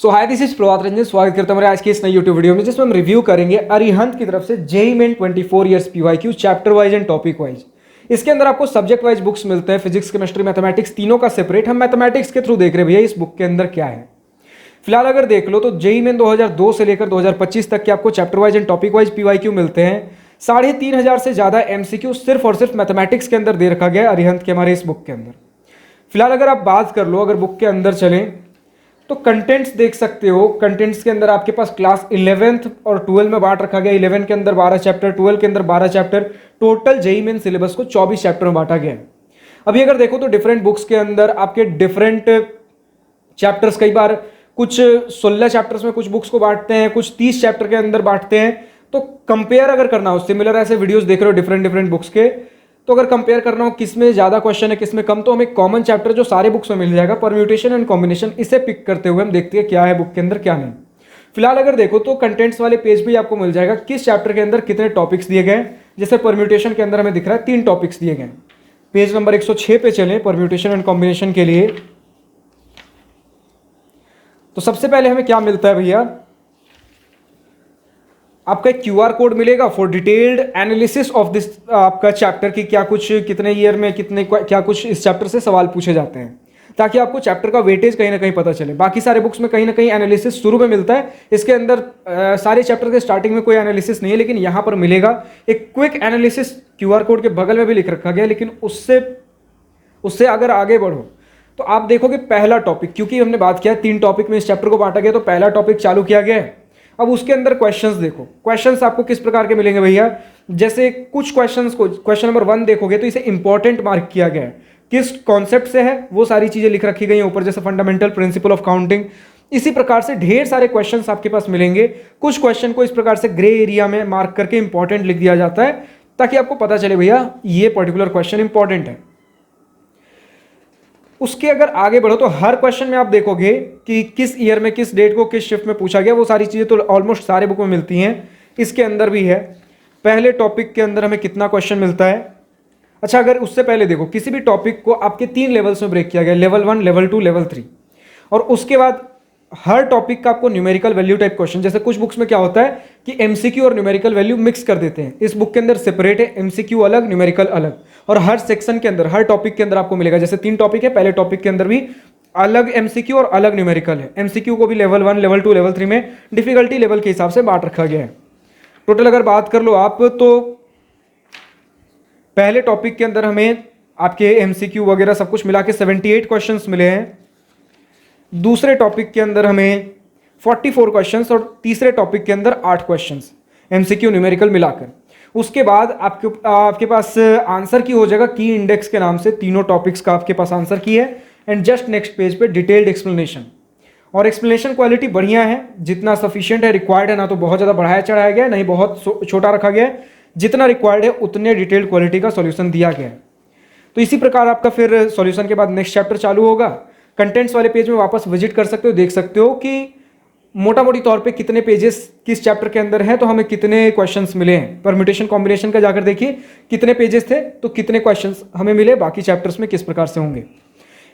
So hi this is Prabhat Ranjan, स्वागत करता हूं मेरे आज की इस नई यूट्यूब वीडियो में जिसमें हम रिव्यू करेंगे अरिहंत की तरफ से JEE main 24 years PYQ chapter wise and topic wise. इसके अंदर आपको सब्जेक्ट वाइज बुक्स मिलते हैं, फिजिक्स केमिस्ट्री मैथमेटिक्स तीनों का सेपरेट। हम मैथमेटिक्स के थ्रू देख रहे हैं भैया इस बुक के अंदर क्या है। फिलहाल अगर देख लो तो जेईई मेन 2002 से लेकर 2025 तक के आपको chapter wise and topic wise PYQ मिलते हैं। 3500 से ज्यादा एमसीक्यू सिर्फ और सिर्फ मैथमेटिक्स के अंदर दे रखा गया अरिहंत के हमारे इस बुक के अंदर। फिलहाल अगर आप बात कर लो, अगर बुक के अंदर चलें तो कंटेंट्स देख सकते हो। कंटेंट्स के अंदर आपके पास क्लास 11th और 12 में बांट रखा गया। 11 के अंदर 12 चैप्टर, 12 के अंदर 12 chapter, total JEE main syllabus को 24 चैप्टर में बांटा गया है। अभी अगर देखो तो डिफरेंट बुक्स के अंदर आपके डिफरेंट चैप्टर्स, कई बार कुछ 16 चैप्टर्स में कुछ बुक्स को बांटते हैं, कुछ 30 चैप्टर के अंदर बांटते हैं। तो कंपेयर अगर करना हो, सिमिलर ऐसे वीडियोस देख रहे हो डिफरेंट बुक्स के, तो अगर कंपेयर करना हो किस में ज़्यादा क्वेश्चन है किस में कम, तो हमें कॉमन चैप्टर जो सारे बुक्स में मिल जाएगा, परम्यूटेशन एंड कॉम्बिनेशन, इसे पिक करते हुए हम देखते हैं क्या है बुक के अंदर क्या नहीं। फिलहाल अगर देखो तो कंटेंट्स वाले पेज भी आपको मिल जाएगा किस चैप्टर के अंदर कितने टॉपिक्स दिए गए। जैसे परम्यूटेशन के अंदर हमें दिख रहा है 3 टॉपिक्स दिए गए। पेज नंबर 106 पे चलें परम्यूटेशन एंड कॉम्बिनेशन के लिए। तो सबसे पहले हमें क्या मिलता है भैया, आपका एक क्यूआर कोड मिलेगा for detailed analysis of this आपका चैप्टर की क्या कुछ कितने ईयर में कितने क्या कुछ इस चैप्टर से सवाल पूछे जाते हैं, ताकि आपको चैप्टर का वेटेज कहीं ना कहीं पता चले। बाकी सारे बुक्स में कहीं ना कहीं एनालिसिस शुरू में मिलता है, इसके अंदर सारे चैप्टर के स्टार्टिंग में कोई एनालिसिस नहीं है, लेकिन यहाँ पर मिलेगा एक क्विक एनालिसिस। क्यूआर कोड के बगल में भी लिख रखा गया, लेकिन उससे अगर आगे बढ़ो तो आप देखोगे पहला टॉपिक, क्योंकि हमने बात किया 3 टॉपिक में इस चैप्टर को बांटा गया, तो पहला टॉपिक चालू किया गया है। अब उसके अंदर क्वेश्चंस देखो, क्वेश्चंस आपको किस प्रकार के मिलेंगे भैया। जैसे कुछ क्वेश्चंस को, क्वेश्चन नंबर 1 देखोगे तो इसे इंपॉर्टेंट मार्क किया गया है, किस कॉन्सेप्ट से है वो सारी चीजें लिख रखी गई हैं ऊपर, जैसे फंडामेंटल प्रिंसिपल ऑफ काउंटिंग। इसी प्रकार से ढेर सारे क्वेश्चंस आपके पास मिलेंगे। कुछ क्वेश्चन को इस प्रकार से ग्रे एरिया में मार्क करके इंपॉर्टेंट लिख दिया जाता है, ताकि आपको पता चले भैया ये पर्टिकुलर क्वेश्चन इंपॉर्टेंट है। उसके अगर आगे बढ़ो तो हर क्वेश्चन में आप देखोगे कि किस ईयर में किस डेट को किस शिफ्ट में पूछा गया, वो सारी चीज़ें तो ऑलमोस्ट सारे बुक में मिलती हैं। इसके अंदर भी है पहले टॉपिक के अंदर हमें कितना क्वेश्चन मिलता है। अच्छा, अगर उससे पहले देखो किसी भी टॉपिक को आपके 3 लेवल्स में ब्रेक किया गया, लेवल 1, लेवल 2, लेवल 3। और उसके बाद हर टॉपिक का आपको न्यूमेरिकल वैल्यू टाइप क्वेश्चन, जैसे कुछ बुक्स में क्या होता है कि एमसीक्यू और न्यूमेरिकल वैल्यू मिक्स कर देते हैं। इस बुक के अंदर सेपरेट है, एमसीक्यू अलग न्यूमेरिकल अलग, और हर सेक्शन के अंदर हर टॉपिक के अंदर आपको मिलेगा। जैसे 3 टॉपिक है, पहले टॉपिक के अंदर भी अलग एमसीक्यू और अलग न्यूमेरिकल है। एमसीक्यू को भी लेवल 1, लेवल 2, लेवल 3 में डिफिकल्टी लेवल के हिसाब से बांट रखा गया है। टोटल अगर बात कर लो आप तो पहले टॉपिक के अंदर हमें आपके एमसीक्यू वगैरह सब कुछ मिला के 78 क्वेश्चन मिले हैं। दूसरे टॉपिक के अंदर हमें 44 क्वेश्चंस और तीसरे टॉपिक के अंदर 8 क्वेश्चंस एमसीक्यू न्यूमेरिकल मिलाकर। उसके बाद आपके पास आंसर की हो जाएगा की इंडेक्स के नाम से, तीनों टॉपिक्स का आपके पास आंसर की है। एंड जस्ट नेक्स्ट पेज पे डिटेल्ड एक्सप्लेनेशन, और एक्सप्लेनेशन क्वालिटी बढ़िया है, जितना सफिशिएंट है, रिक्वायर्ड है, ना तो बहुत ज़्यादा बढ़ाया चढ़ाया गया है, नहीं बहुत छोटा रखा गया है। जितना रिक्वायर्ड है उतने डिटेल्ड क्वालिटी का सॉल्यूशन दिया गया है। तो इसी प्रकार आपका फिर सॉल्यूशन के बाद नेक्स्ट चैप्टर चालू होगा। कंटेंट्स वाले पेज में वापस विजिट कर सकते हो, देख सकते हो कि मोटा मोटी तौर पे कितने पेजेस किस चैप्टर के अंदर हैं, तो हमें कितने क्वेश्चंस मिले हैं। परम्यूटेशन कॉम्बिनेशन का जाकर देखिए कितने पेजेस थे तो कितने क्वेश्चंस हमें मिले, बाकी चैप्टर्स में किस प्रकार से होंगे।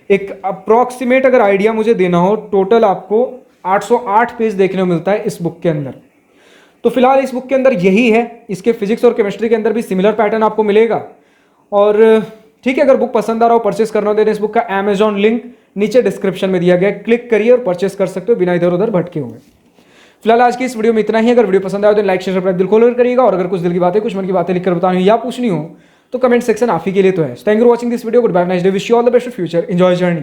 एक अप्रॉक्सीमेट अगर आइडिया मुझे देना हो, टोटल आपको 808 पेज देखने को मिलता है इस बुक के अंदर। तो फिलहाल इस बुक के अंदर यही है। इसके फिजिक्स और केमिस्ट्री के अंदर भी सिमिलर पैटर्न आपको मिलेगा। और ठीक है, अगर बुक पसंद आ रहा हो, परचेस करना हो, देन इस बुक का अमेजॉन लिंक नीचे डिस्क्रिप्शन में दिया गया है, क्लिक करिए और परचेस कर सकते हो बिना इधर उधर भटके हुए। फिलहाल आज की इस वीडियो में इतना ही। अगर वीडियो पसंद आए तो लाइक शेयर सब्सक्राइब दिल खोल करिएगा, और अगर कुछ दिल की बातें कुछ मन की बातें लिखकर बतानी या पूछनी हो तो कमेंट सेक्शन आप ही के लिए तो है। Thank you for watching this video. Good bye, nice day, wish you all the best for future, enjoy journey.